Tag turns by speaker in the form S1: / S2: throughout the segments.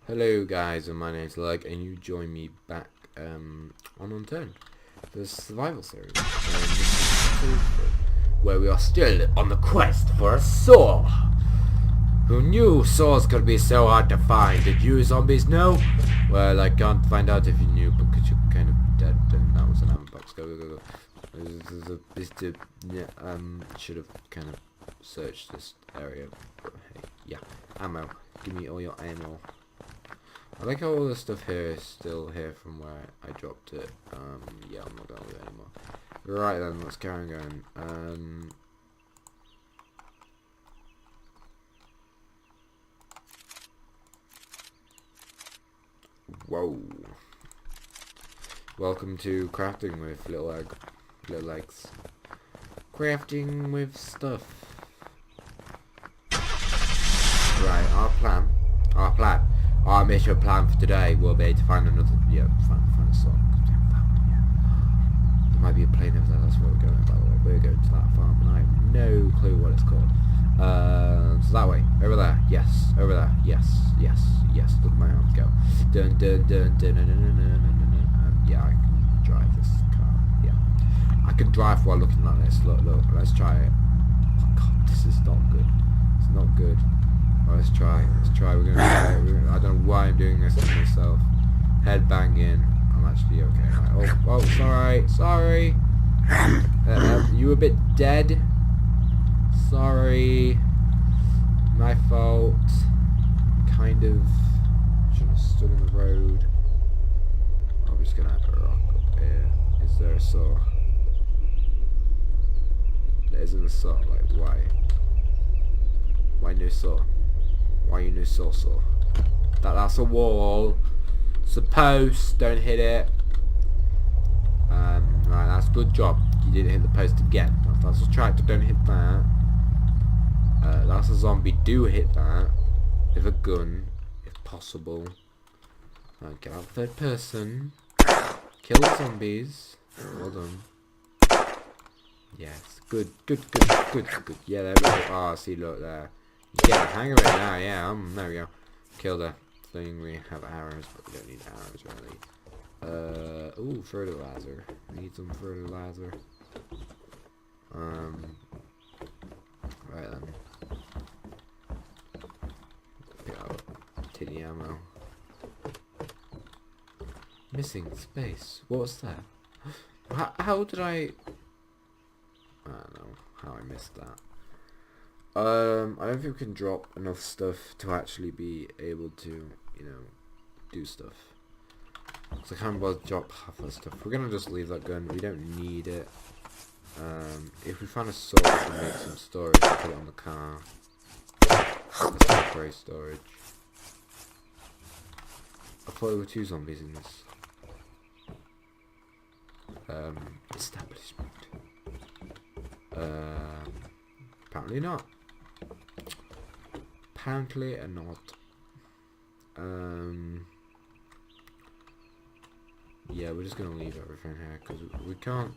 S1: Hello guys, and my name's Leg, and you join me back on Unturned, the survival series, where we are still on the quest for a saw. Who knew saws could be so hard to find? Did you zombies know? Well, I can't find out if you knew, because you're kind of dead, and that was an ammo box. Go. Should have kind of searched this area, but hey, yeah, ammo. Give me all your ammo. I like how all this stuff here is still here from where I dropped it. Yeah, I'm not going to do it anymore. Right then, let's carry on. Whoa. Welcome to crafting with little legs. Crafting with stuff. Right, our mission plan for today will be to find another, find a song. There might be a plane over there, that's where we're going, by the way. We're going to that farm, and I have no clue what it's called. So that way, over there, yes, over there, yes, look at my arms go. Dun dun dun dun dun dun dun dun dun. Yeah, I can drive this car, yeah. I can drive while looking like this, look, let's try it. Oh god, this is not good, it's not good. Oh, let's try, we're gonna try it. I don't know why I'm doing this to myself. Head banging, I'm actually okay. Right. Oh, sorry. You a bit dead? Sorry. My fault. Kind of. Should have stood in the road. I'm just gonna have a rock up here. Is there a saw? There isn't a saw, like why? Why no saw? Why you no saw? That's a wall. It's a post. Don't hit it. Right, that's a good job. You didn't hit the post again. That's a tractor. Don't hit that. That's a zombie. Do hit that with a gun, if possible. Right, get out third person. Kill the zombies. Well done. Yes, good. Yeah, there we go. Oh, see, look there. You get the hang of it now, yeah, there we go. Kill the thing, we have arrows, but we don't need arrows, really. Ooh, fertilizer. Need some fertilizer. Right then. Pick up titty ammo. Missing space. What was that? How did I don't know how I missed that. I don't think we can drop enough stuff to actually be able to, do stuff. So I can't bother to drop half that stuff. We're gonna just leave that gun. We don't need it. If we find a sword, we can make some storage and put it on the car. That's temporary storage. I thought there were 2 zombies in this. Establishment. Apparently not. Apparently not. Yeah, we're just gonna leave everything here because we can't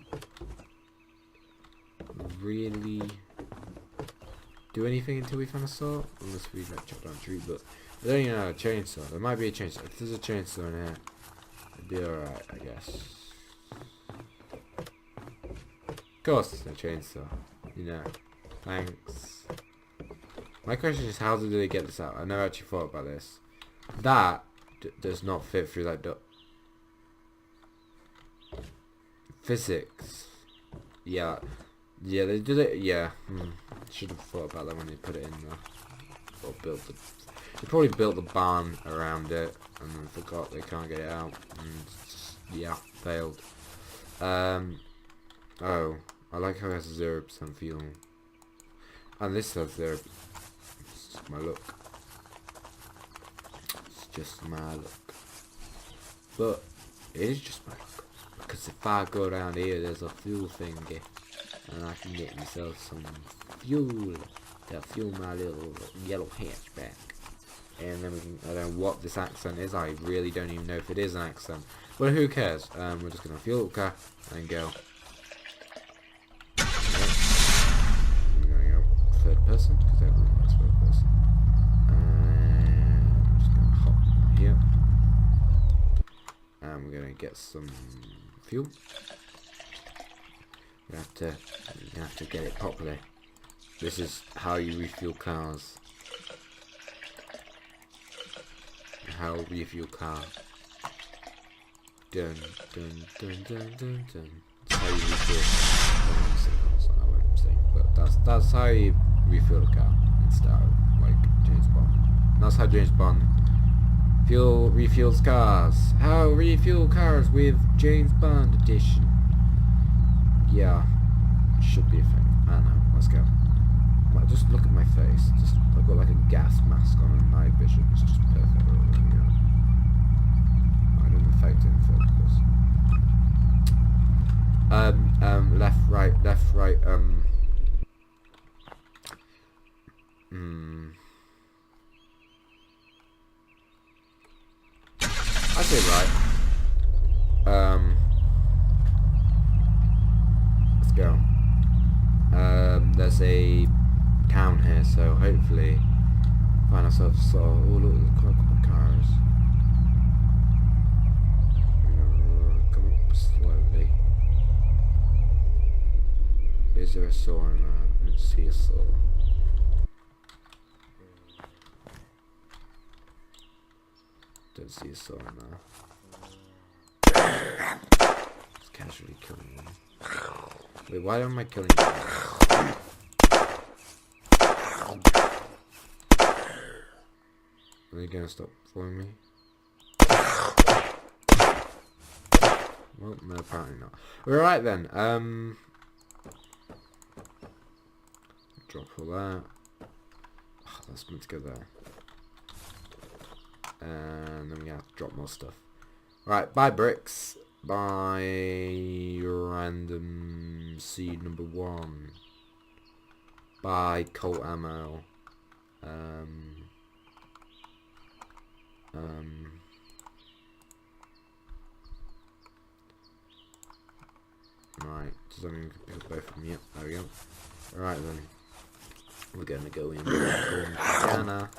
S1: really do anything until we find a saw, unless we chop down a tree. But we don't even have a chainsaw. There might be a chainsaw. If there's a chainsaw in here, it'd be alright, I guess. Of course, it's a chainsaw. Thanks. My question is, how did they get this out? I never actually thought about this. That does not fit through that door. Physics. Yeah, they did it. Yeah, should have thought about that when they put it in there. Or built it. They probably built the barn around it and then forgot they can't get it out. And yeah, failed. Oh, I like how it has 0% fuel. And this has 0%. It's just my look. It's just my look. But it is just my look. Because if I go down here, there's a fuel thingy. And I can get myself some fuel to fuel my little yellow hatchback. And then we can, I don't know what this accent is. I really don't even know if it is an accent. But who cares? We're just going to fuel the car and go. I'm going to go third person because everyone likes third person. I'm just going to hop here. get some fuel. You have to get it properly. This is how you refuel cars. How refuel car. Dun dun dun dun dun dun. That's how you refuel. I won't say, but that's how you refuel a car instead of like James Bond. And that's how James Bond refuels cars. How refuel cars with James Bond edition. Yeah, should be a thing. I don't know. Let's go. Like, just look at my face. I've got like a gas mask on and night vision. It's just perfect. I don't affect it in focus. Left, right. I say right. Let's go. There's a town here, so hopefully find ourselves oh look, there's quite a couple of cars. Come up slowly. Is there a saw in there? I don't see a saw. Don't see a saw in there. Just casually killing them. Wait, why am I killing you? Are you gonna stop following me? Well, no, apparently not. Alright then, drop all that. Oh, that's meant to go there. And then we have to drop more stuff. Right, buy bricks. Buy random seed number 1. Buy colt ammo. Right, does that mean we can pick up both of them? Yep, there we go. Alright then. We're gonna go in katana.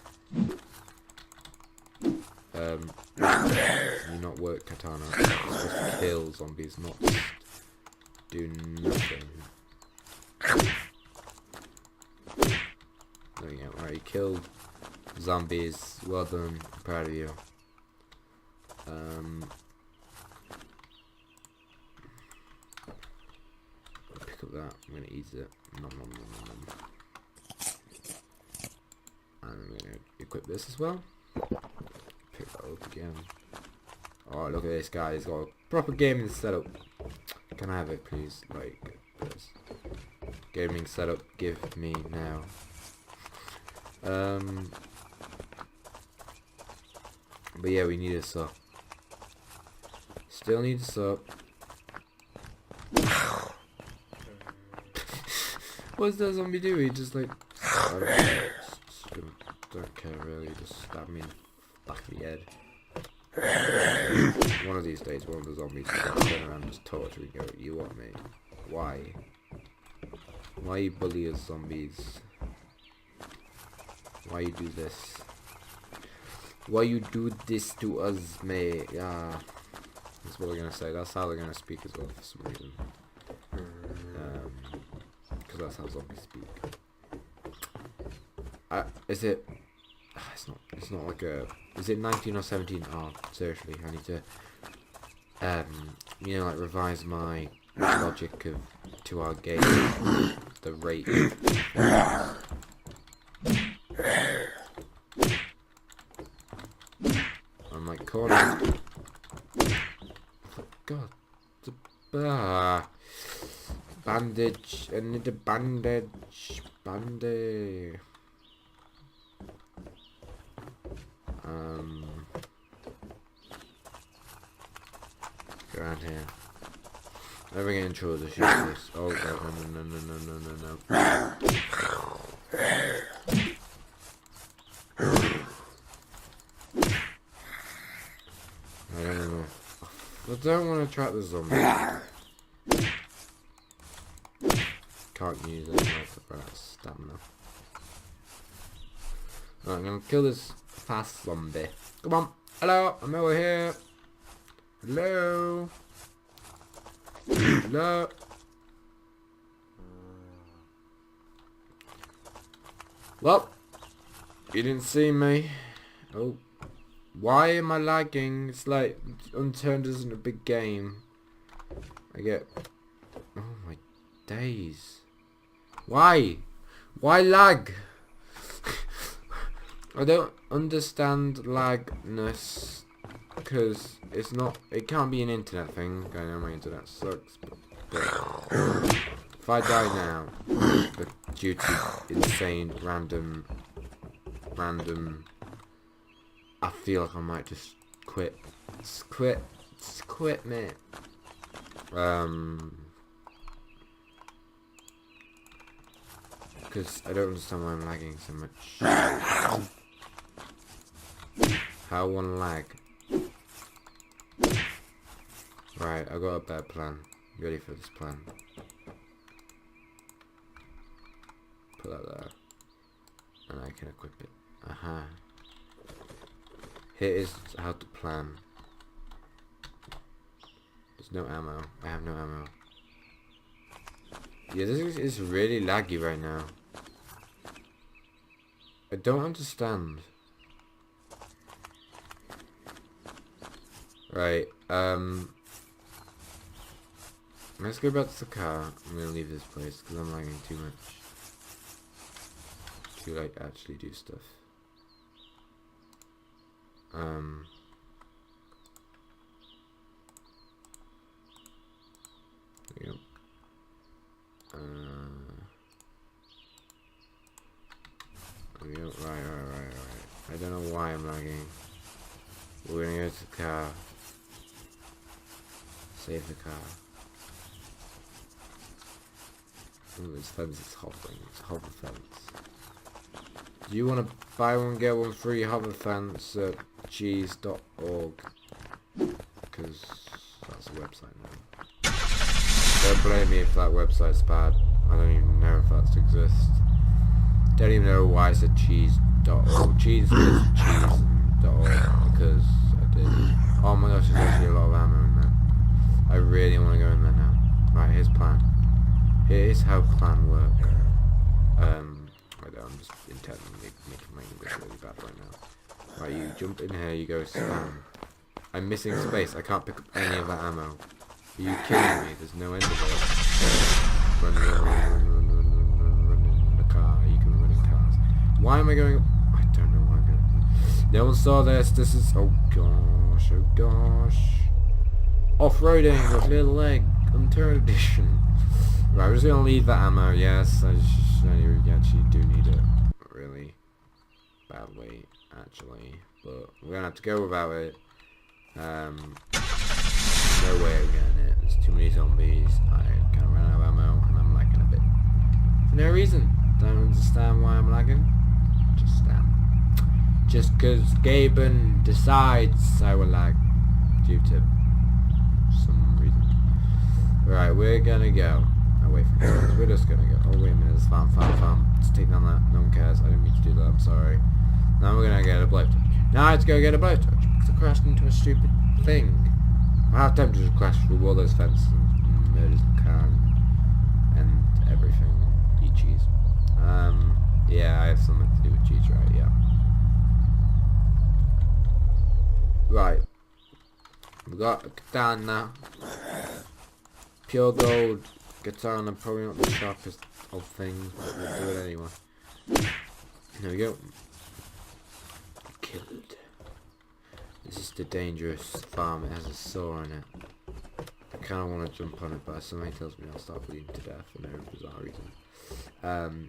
S1: You not work katana. It's supposed to kill zombies, not just do nothing. There we go. Alright, you killed zombies. Well done. I'm proud of you. Pick up that. I'm gonna eat it. Nom nom nom nom nom. And I'm gonna equip this as well. Pick that up again. Oh, look at this guy. He's got a proper gaming setup. Can I have it, please? Like this. Gaming setup. Give me now. But yeah, we need a saw. Still need a saw. What does that zombie do? He just like don't care really. Just stab me in the back of the head. One of these days, one of the zombies is gonna turn around and just torture and go, "You want me? Why? Why you bully us zombies? Why you do this? Why you do this to us, mate?" Yeah, that's what they're gonna say. That's how they're gonna speak as well for some reason. Because that's how zombies speak. Is it? It's not like a. Is it 19 or 17? Oh, seriously, I need to. You know, like revise my logic of 2-hour game. The rate. I'm like cornered. God. Bandage. I need a bandage. Bandage. Go around here. Never get intro to shoot this. Oh god, no. I don't know. I don't want to trap the zombie. Can't use any more stamina. Right, I'm gonna kill this fast zombie. Come on. Hello, I'm over here. Hello? Hello? Well, you didn't see me. Oh. Why am I lagging? It's like Unturned isn't a big game. I get... Oh my days. Why? Why lag? I don't understand lagness. Because it's not... It can't be an internet thing. I know my internet sucks. But if I die now, due to insane, random... I feel like I might just quit. Just quit, mate. Because I don't understand why I'm lagging so much. How one lag? Right, I got a better plan. You ready for this plan? Put that there. And I can equip it. Aha. Here is how to plan. There's no ammo. I have no ammo. Yeah, this is really laggy right now. I don't understand. Right, let's go back to the car. I'm gonna leave this place because I'm lagging too much to like actually do stuff. There we go. There we go. Right. I don't know why I'm lagging. We're gonna go to the car. Save the car. Ooh, this fence is hovering. It's a hover fence. Do you want to buy one get one free hover fence at cheese.org? Because that's a website now. Don't blame me if that website's bad. I don't even know if that exists. Don't even know why I said cheese.org. Cheese is cheese.org because I did. Oh my gosh, there's actually a lot of ammo in there. I really want to go in there now. Right, here's plan. Here's how plan work. I'm just intently making my English really bad right now. Right, you jump in here, you go spam. I'm missing space, I can't pick up any of that ammo. Are you kidding me? There's no end of it. Run in the car, you can run in cars. Why am I going... I don't know why I'm going... No one saw this, this is... Oh gosh. Off-roading with little leg, Unturned edition. Right, I'm just gonna leave that ammo, yes, I actually do need it really badly, actually, but we're gonna have to go without it. No way I'm getting it, there's too many zombies, I kind of ran out of ammo, and I'm lagging a bit. For no reason, don't understand why I'm lagging, just cause Gaben decides I will lag, due to some reason. Right, we're gonna go. Away from this. We're just gonna go. Oh wait a minute, there's farm. Let's take down that. No one cares. I didn't mean to do that. I'm sorry. Now we're gonna get a blowtorch. Now I have to go get a blowtorch because I crashed into a stupid thing. I have time to just crash through all those fences and murders the car and everything. Eat cheese. Yeah, I have something to do with cheese, right? Yeah. Right. We got a katana. Pure gold. Katana, probably not the sharpest of things, but we'll do it anyway. There we go. Killed. This is the dangerous farm. It has a saw on it. I kind of want to jump on it, but somebody tells me I'll start bleeding to death for no bizarre reason.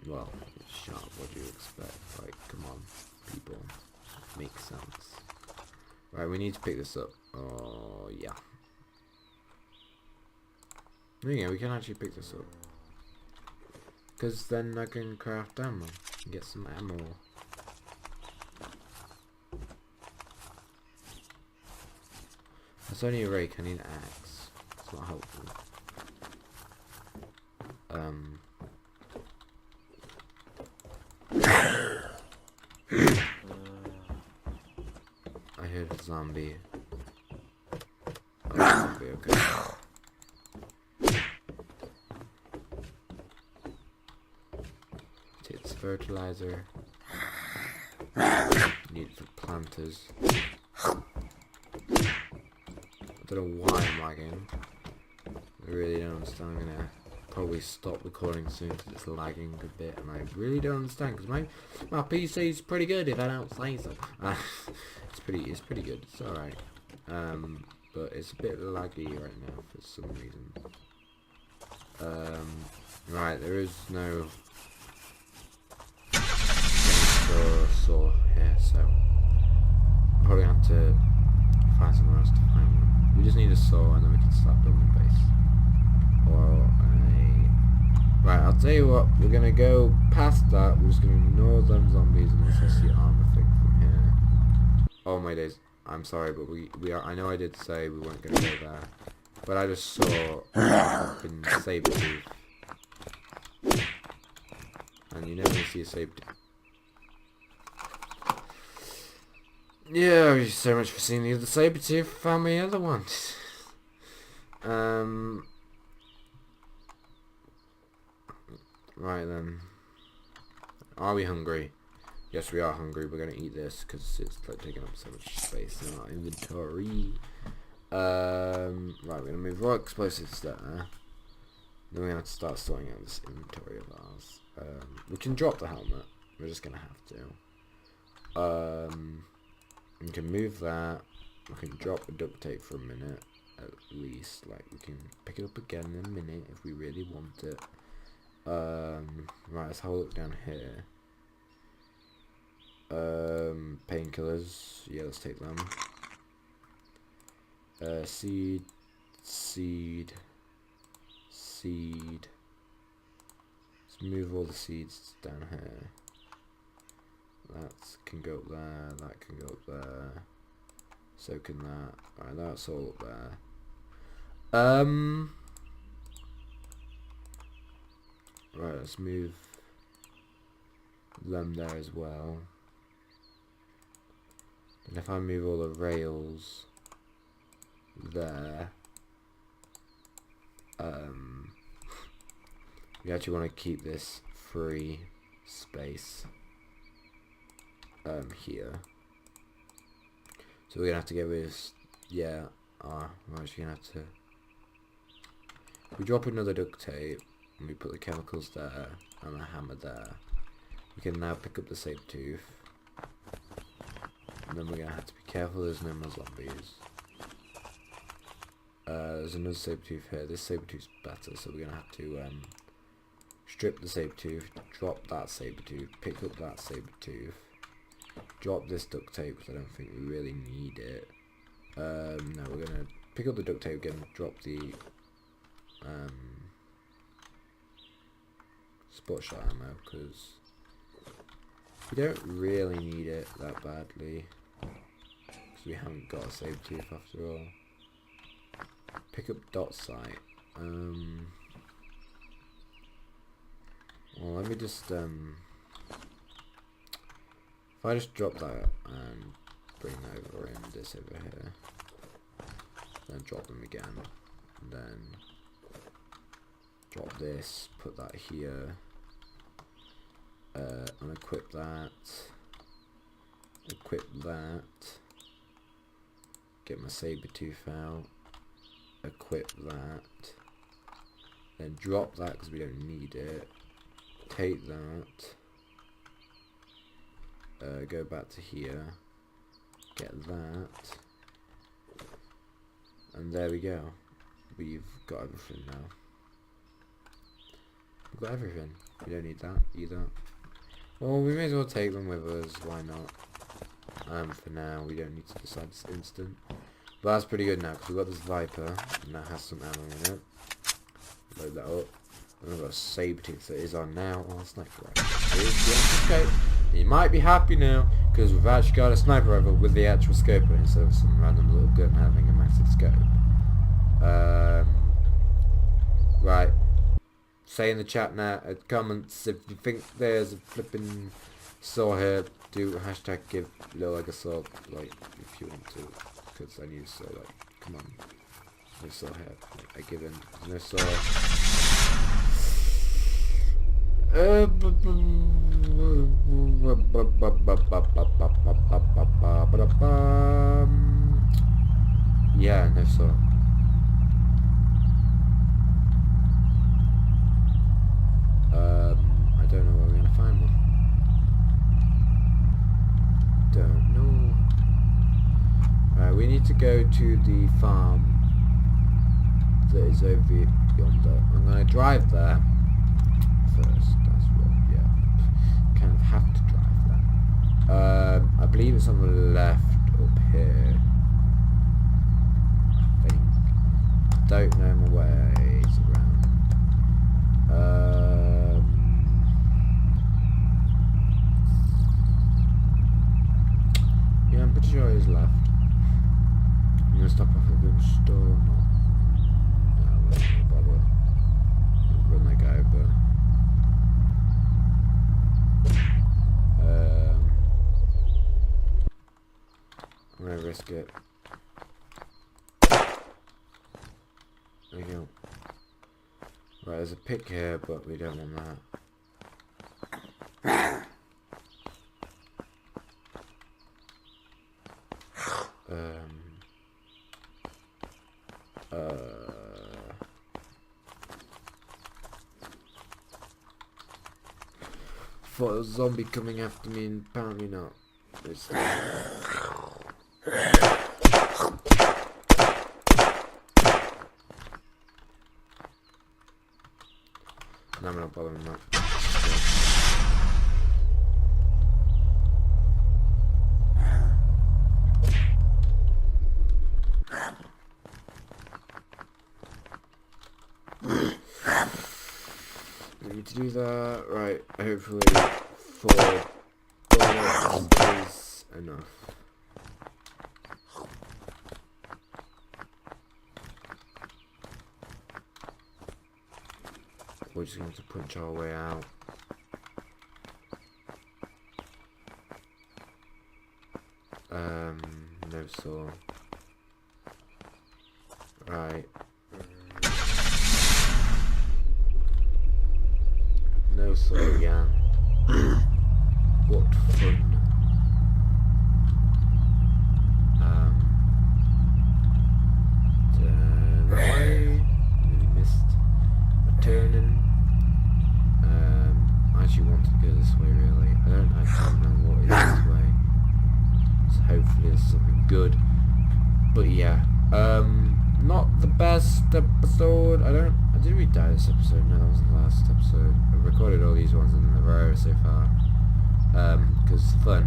S1: Well, it's sharp. What do you expect? Like, come on, people. Make sense. Right, we need to pick this up. Oh, yeah. Yeah, we can actually pick this up. Because then I can craft ammo. And get some ammo. That's only a rake, I need an axe. It's not helpful. I heard a zombie. be okay. It's fertilizer. Need it for planters. I don't know why I'm lagging. I really don't understand. I'm gonna probably stop recording soon because it's lagging a bit, and I really don't understand because my PC's pretty good if I don't say so. It's pretty good. It's all right. But it's a bit laggy right now for some reason. Right, there is no saw here, so I'm probably have to find somewhere else to find one. We just need a saw and then we can start building base. Right, I'll tell you what, we're gonna go past that, we're just gonna ignore them zombies and let's see the armor thing from here. Oh my days, I'm sorry, but we are, I know I did say we weren't gonna go there, but I just saw in saber-tooth. And you never see a saber-tooth. Yeah, so much for seeing the other saber-tooth, found me other ones. Right then. Are we hungry? Yes, we are hungry. We're gonna eat this because it's like taking up so much space in our inventory. Right, we're gonna move raw explosives there. Then we're gonna have to start sorting out this inventory of ours. We can drop the helmet. We're just gonna have to. We can move that. We can drop the duct tape for a minute, at least. Like, we can pick it up again in a minute if we really want it. Right, let's have a look down here. Painkillers. Yeah, let's take them. Seed. Let's move all the seeds down here. That can go up there, that can go up there. So can that. Alright, that's all up there. Right, let's move them there as well. And if I move all the rails there, we actually want to keep this free space here. So we're gonna have to get rid of, yeah, we're actually gonna have to, we drop another duct tape and we put the chemicals there and the hammer there. We can now pick up the saber-tooth, and then we're gonna have to be careful there's no more zombies. There's another saber-tooth here. This saber-tooth's better, so we're gonna have to strip the saber-tooth, drop that saber-tooth, pick up that saber-tooth, drop this duct tape because I don't think we really need it. No, we're gonna pick up the duct tape again, drop the spot shot ammo because we don't really need it that badly because we haven't got a saber-tooth after all. Pick up dot sight. Well, let me just if I just drop that and bring over in this over here, then drop them again, and then drop this, put that here, unequip that, equip that, get my saber-tooth out, equip that, then drop that because we don't need it, take that, go back to here, get that, and there we go. We've got everything now. We've got everything. We don't need that either. Well, we may as well take them with us. Why not? For now, we don't need to decide this instant. But that's pretty good now because we've got this Viper and that has some ammo in it. Load that up. And we've got a saber-tooth that is on now. Oh, sniper rifle. Okay. You might be happy now because we've actually got a sniper rifle with the actual scope instead of some random little gun having a massive scope. Right. Say in the chat now, comments if you think there's a flipping saw here. Do hashtag give Lil like a saw, like if you want to, because I need a saw. Like, come on. No saw here. I give in. No saw. Yeah, no saw. I don't know where we're gonna find one. Don't know. Right, we need to go to the farm that is over yonder. I'm gonna drive there first. That's what, yeah. Kind of have to drive there. I believe it's on the left up here. I think. Don't know my ways around. Yeah, I'm pretty sure he's left. I'm gonna stop off at the store. No, we're not gonna bother. Run that guy over. I'm gonna risk it. There we go. Right, there's a pick here, but we don't want that. Thought there was a zombie coming after me, and apparently not. It's and I'm not bothering that. We need to do that. Right, hopefully 4 bullets is enough. We're just going to punch our way out. No saw. Right. No saw again. What fun. Turn away. Missed. Turning. I actually want to go this way really. I don't actually know what is this way. So hopefully there's something good. But yeah. Not the best episode. Did we die this episode? No, that was the last episode. I recorded all these ones in a row so far. Because it's fun.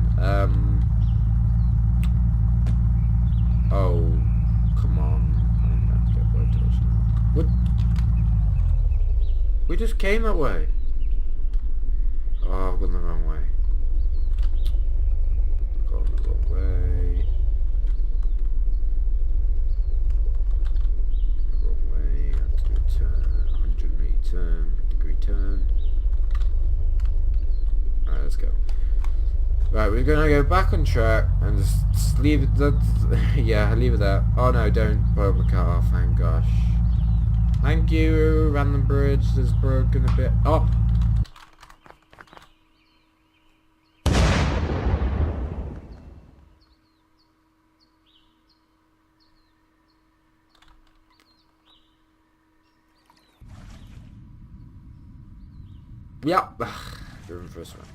S1: Oh, come on. I'm going to get blowtorch now. What? We just came that way. Oh, I've gone the wrong way. Gone the wrong way. The wrong way. I have to do a turn. 180 turn. Degree turn. Alright, let's go. Right, we're gonna go back on track and just leave it. Yeah, leave it there. Oh no, don't blow my car off. Thank gosh. Thank you. Random bridge is broken a bit. Oh. Yep. Going first one.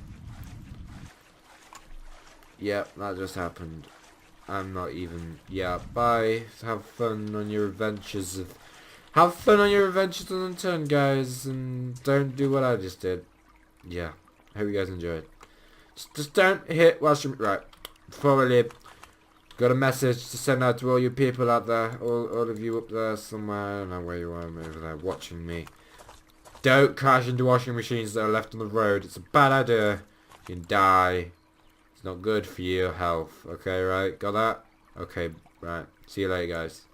S1: Yep, that just happened. I'm not even. Yeah, bye. Have fun on your adventures. Have fun on your adventures on Unturned, guys, and don't do what I just did. Yeah, hope you guys enjoyed. Just don't hit whilst you right. Before I leave, got a message to send out to all you people out there, all of you up there somewhere. I don't know where you are, over there watching me. Don't crash into washing machines that are left on the road. It's a bad idea. You can die. It's not good for your health. Okay, right? Got that? Okay, right. See you later, guys.